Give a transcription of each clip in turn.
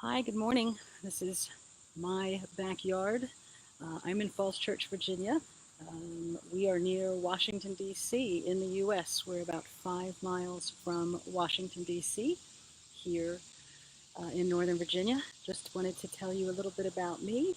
Hi, good morning. This is my backyard. I'm in Falls Church, Virginia. We are near Washington, D.C. in the U.S. We're about 5 miles from Washington, D.C. here in Northern Virginia. Just wanted to tell you a little bit about me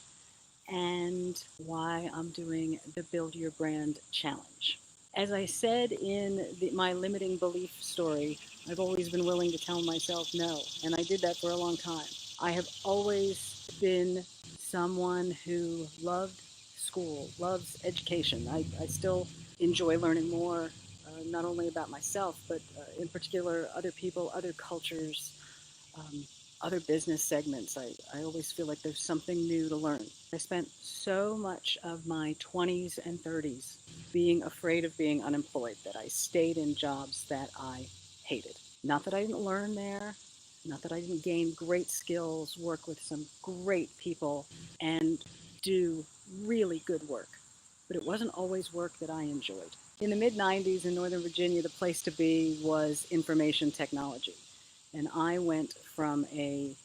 and why I'm doing the Build Your Brand Challenge. As I said in my limiting belief story, I've always been willing to tell myself no, and I did that for a long time. I have always been someone who loved school, loves education. I still enjoy learning more, not only about myself, but in particular other people, other cultures, um, other business segments. I always feel like there's something new to learn. I spent so much of my 20s and 30s being afraid of being unemployed that I stayed in jobs that I hated. Not that I didn't learn there, not that I didn't gain great skills, work with some great people, and do really good work, but it wasn't always work that I enjoyed. In the mid 90s in Northern Virginia, the place to be was information technology. And I went from a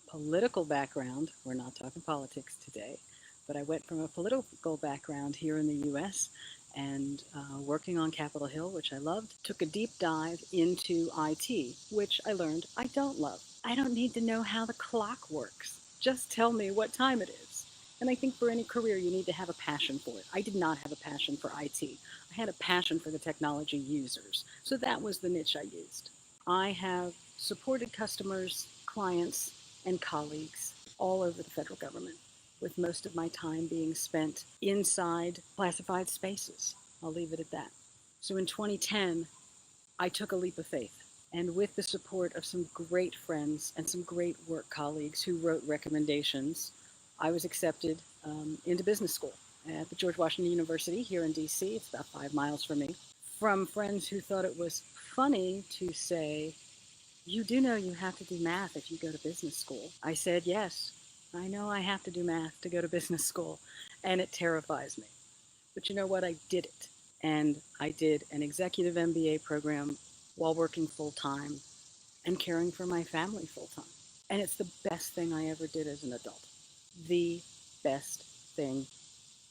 political background, we're not talking politics today, but I went from a political background here in the US and working on Capitol Hill, which I loved, took a deep dive into IT, which I learned I don't love. I don't need to know how the clock works. Just tell me what time it is. And I think for any career, you need to have a passion for it. I did not have a passion for IT. I had a passion for the technology users. So that was the niche I used. I have supported customers, clients, and colleagues all over the federal government, with most of my time being spent inside classified spaces. I'll leave it at that. So in 2010, I took a leap of faith. And with the support of some great friends and some great work colleagues who wrote recommendations, I was accepted into business school at the George Washington University here in DC. It's about 5 miles from me. From friends who thought it was funny to say, you do know you have to do math if you go to business school. I said, yes, I know I have to do math to go to business school, and it terrifies me. But you know what? I did it. And I did an executive MBA program while working full time and caring for my family full time. And it's the best thing I ever did as an adult. The best thing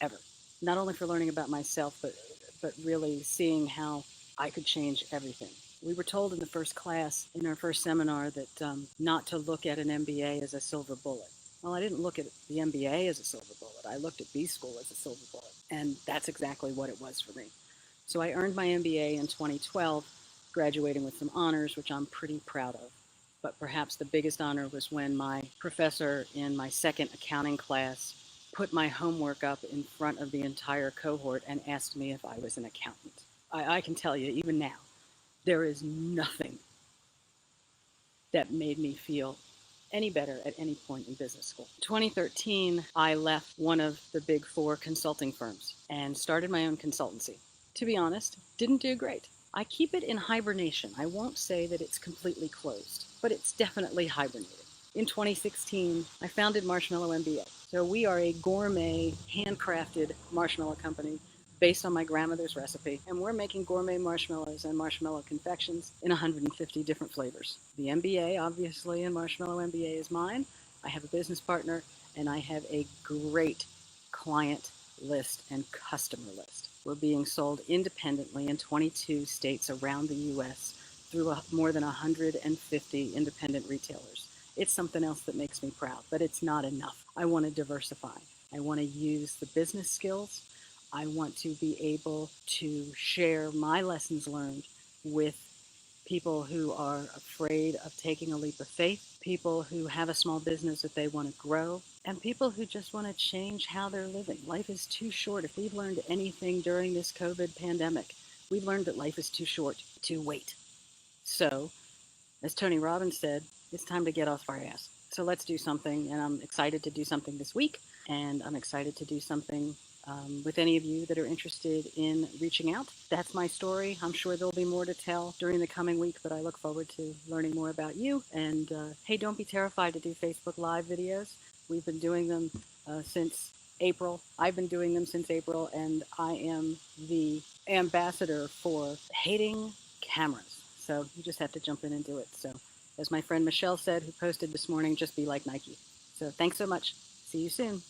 ever. Not only for learning about myself, but really seeing how I could change everything. We were told in the first class, in our first seminar, that not to look at an MBA as a silver bullet. Well, I didn't look at the MBA as a silver bullet. I looked at B school as a silver bullet. And that's exactly what it was for me. So I earned my MBA in 2012, graduating with some honors, which I'm pretty proud of. But perhaps the biggest honor was when my professor in my second accounting class put my homework up in front of the entire cohort and asked me if I was an accountant. I can tell you, even now, there is nothing that made me feel any better at any point in business school. 2013, I left one of the big four consulting firms and started my own consultancy. To be honest, didn't do great. I keep it in hibernation. I won't say that it's completely closed, but it's definitely hibernating. In 2016, I founded MarshmallowMBA. So we are a gourmet, handcrafted marshmallow company based on my grandmother's recipe, and we're making gourmet marshmallows and marshmallow confections in 150 different flavors. The MBA, obviously, and Marshmallow MBA is mine. I have a business partner, and I have a great client list and customer list. We're being sold independently in 22 states around the U.S. through more than 150 independent retailers. It's something else that makes me proud, but it's not enough. I want to diversify. I want to use the business skills. I want to be able to share my lessons learned with people who are afraid of taking a leap of faith, people who have a small business that they want to grow, and people who just want to change how they're living. Life is too short. If we've learned anything during this COVID pandemic, we've learned that life is too short to wait. So, as Tony Robbins said, it's time to get off our ass. So let's do something, and I'm excited to do something this week, and I'm excited to do something with any of you that are interested in reaching out. That's my story. I'm sure there'll be more to tell during the coming week, but I look forward to learning more about you. And hey, don't be terrified to do Facebook Live videos. We've been doing them since April. I've been doing them since April, and I am the ambassador for hating cameras. So you just have to jump in and do it. So as my friend Michelle said, who posted this morning, just be like Nike. So thanks so much. See you soon.